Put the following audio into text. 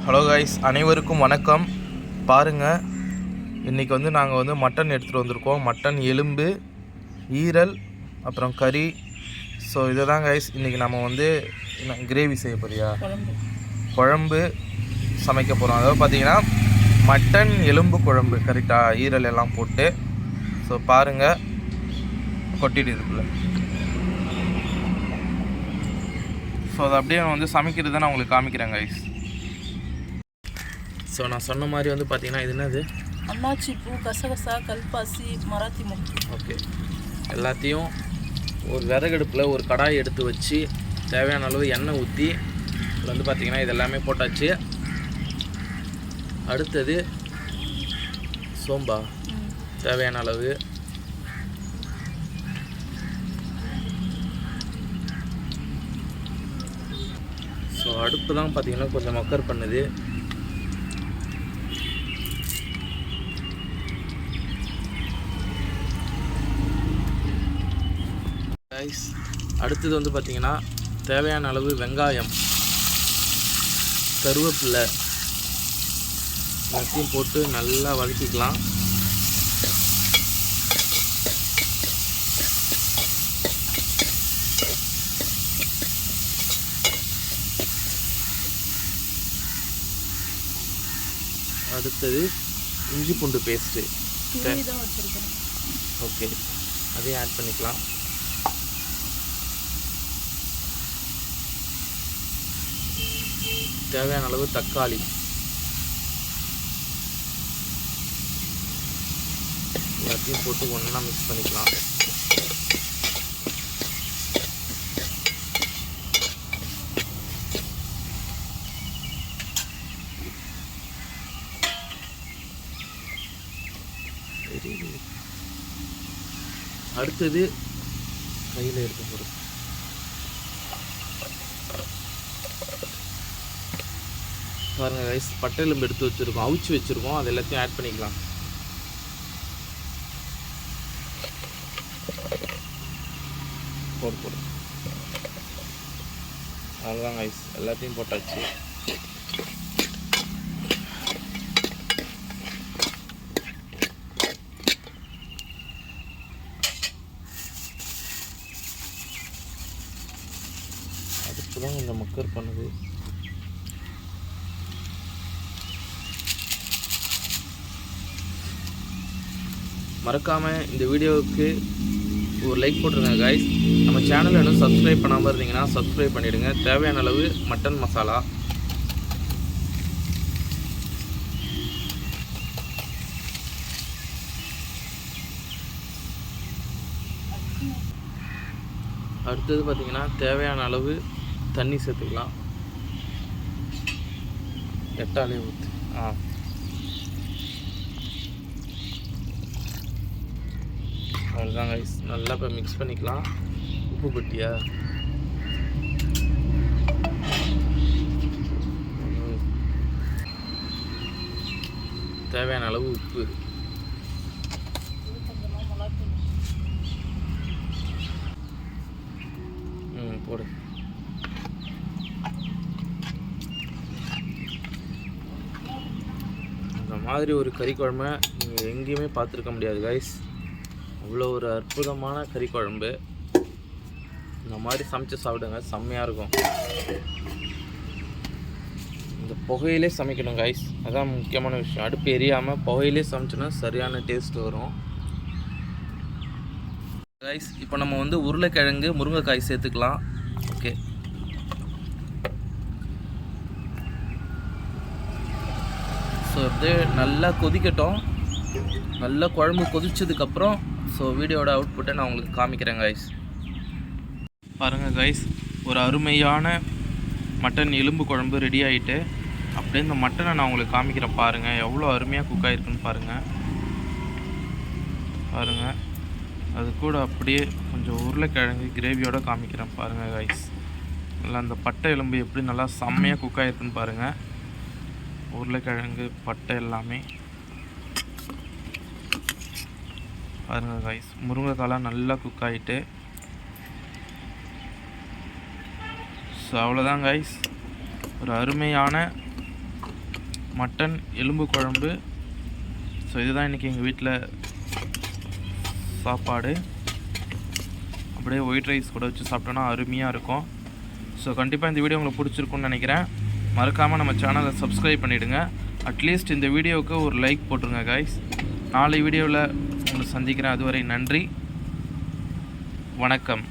Hello guys, அனைவருக்கும் வணக்கம். பாருங்கள், இன்றைக்கி வந்து நாங்கள் வந்து மட்டன் எடுத்துகிட்டு வந்திருக்கோம். மட்டன் எலும்பு, ஈரல், அப்புறம் கறி. ஸோ இதை தான் கைஸ் இன்றைக்கி நம்ம வந்து கிரேவி செய்ய போறியா, குழம்பு சமைக்க போகிறோம். அதாவது பார்த்தீங்கன்னா மட்டன் எலும்பு குழம்பு, கரெக்டாக ஈரல் எல்லாம் போட்டு. ஸோ பாருங்கள், கொட்டிட்டு இதுக்குள்ளே. ஸோ அதை அப்படியே வந்து சமைக்கிறது தான் நான் உங்களுக்கு காமிக்கிறேன் கைஸ். ஸோ நான் சொன்ன மாதிரி வந்து பார்த்தீங்கன்னா இது என்னது, அன்னாச்சி பூ, கசகசா, கல்பாசி, மராத்தி மொக்கு. ஓகே, எல்லாத்தையும் ஒரு விறகடுப்பில் ஒரு கடாய் எடுத்து வச்சு தேவையான அளவு எண்ணெய் ஊற்றி இதில் வந்து பார்த்திங்கன்னா இது எல்லாமே போட்டாச்சு. அடுத்தது சோம்பா தேவையான அளவு, ஸோ அடுப்பு தான் பார்த்திங்கன்னா கொஞ்சம் மக்கர் பண்ணுது. அடுத்தது வந்து பார்த்திங்கன்னா தேவையான அளவு வெங்காயம், கருவேப்பிலை எல்லாத்தையும் போட்டு நல்லா வதக்கிக்கலாம். அடுத்தது இஞ்சி பூண்டு பேஸ்ட்டு, ஓகே, அதையும் ஆட் பண்ணிக்கலாம். தேவையான அளவு தக்காளி, எல்லாத்தையும் போட்டு ஒன்றா மிக்ஸ் பண்ணிக்கலாம். அடுத்தது கையில் எடுக்க போகிறோம். பாருங்கள் ரைஸ், பட்டை எலும்பு எடுத்து வச்சுருக்கோம், அவிச்சு வச்சுருக்கோம். அது எல்லாத்தையும் ஆட் பண்ணிக்கலாம். போடு அவ்வளோதான் ரைஸ், எல்லாத்தையும் போட்டாச்சு. அதுக்கு தான் கொஞ்சம் மக்கர் பண்ணுது. மறக்காமல் இந்த வீடியோவுக்கு ஒரு லைக் போட்டுருங்க கைஸ். நம்ம சேனலை இன்னும் சப்ஸ்கிரைப் பண்ணாமல் இருந்தீங்கன்னா சப்ஸ்கிரைப் பண்ணிவிடுங்க. தேவையான அளவு மட்டன் மசாலா, அடுத்தது பார்த்திங்கன்னா தேவையான அளவு தண்ணி சேர்த்துக்கலாம். எட்டாலே ஊற்று. அவ்வளோதான் கைஸ், நல்லா இப்போ மிக்ஸ் பண்ணிக்கலாம். உப்பு பட்டியா, தேவையான அளவு உப்பு, போடு. இந்த மாதிரி ஒரு கறி குழம்பை நீங்கள் எங்கேயுமே பார்த்துருக்க முடியாது கைஸ். அவ்வளோ ஒரு அற்புதமான கறி குழம்பு. இந்த மாதிரி சமைச்சு சாப்பிடுங்க, செம்மையாக இருக்கும். இந்த புகையிலே சமைக்கணும் கைஸ், அதான் முக்கியமான விஷயம். அடுப்பு எரியாமல் புகையிலே சமைச்சோன்னா சரியான டேஸ்ட் வரும் கைஸ். இப்போ நம்ம வந்து உருளைக்கிழங்கு, முருங்கைக்காய் சேர்த்துக்கலாம். ஓகே, ஸோ அப்படியே நல்லா கொதிக்கட்டும். நல்லா குழம்பு கொதிச்சதுக்கப்புறம் ஸோ வீடியோட அவுட்புட்டை நான் உங்களுக்கு காமிக்கிறேன் கைஸ். பாருங்கள் கைஸ், ஒரு அருமையான மட்டன் எலும்பு குழம்பு ரெடி ஆகிட்டு. அப்படியே இந்த மட்டனை நான் உங்களுக்கு காமிக்கிறேன். பாருங்கள் எவ்வளோ அருமையாக குக் ஆகிருக்குன்னு பாருங்கள். அது கூட அப்படியே கொஞ்சம் உருளைக்கிழங்கு கிரேவியோடு காமிக்கிறேன். பாருங்கள் கைஸ், நல்லா அந்த பட்டை எலும்பு எப்படி நல்லா செம்மையாக குக் ஆகிருக்குன்னு பாருங்கள். உருளைக்கிழங்கு, பட்டை எல்லாமே பாருங்கள் கைஸ். முருங்கைக்காலாம் நல்லா குக் ஆகிட்டு. ஸோ அவ்வளோதான் கைஸ், ஒரு அருமையான மட்டன் எலும்பு குழம்பு. ஸோ இதுதான் இன்றைக்கி எங்கள் வீட்டில் சாப்பாடு. அப்படியே ஒயிட் ரைஸ் கூட வச்சு சாப்பிட்டோன்னா அருமையாக இருக்கும். ஸோ கண்டிப்பாக இந்த வீடியோ உங்களுக்கு பிடிச்சிருக்குன்னு நினைக்கிறேன். மறக்காமல் நம்ம சேனலை சப்ஸ்கிரைப் பண்ணிவிடுங்க. அட்லீஸ்ட் இந்த வீடியோவுக்கு ஒரு லைக் போட்டுருங்க கைஸ். நாளை வீடியோவில் உங்களை சந்திக்கிறேன். அதுவரை நன்றி, வணக்கம்.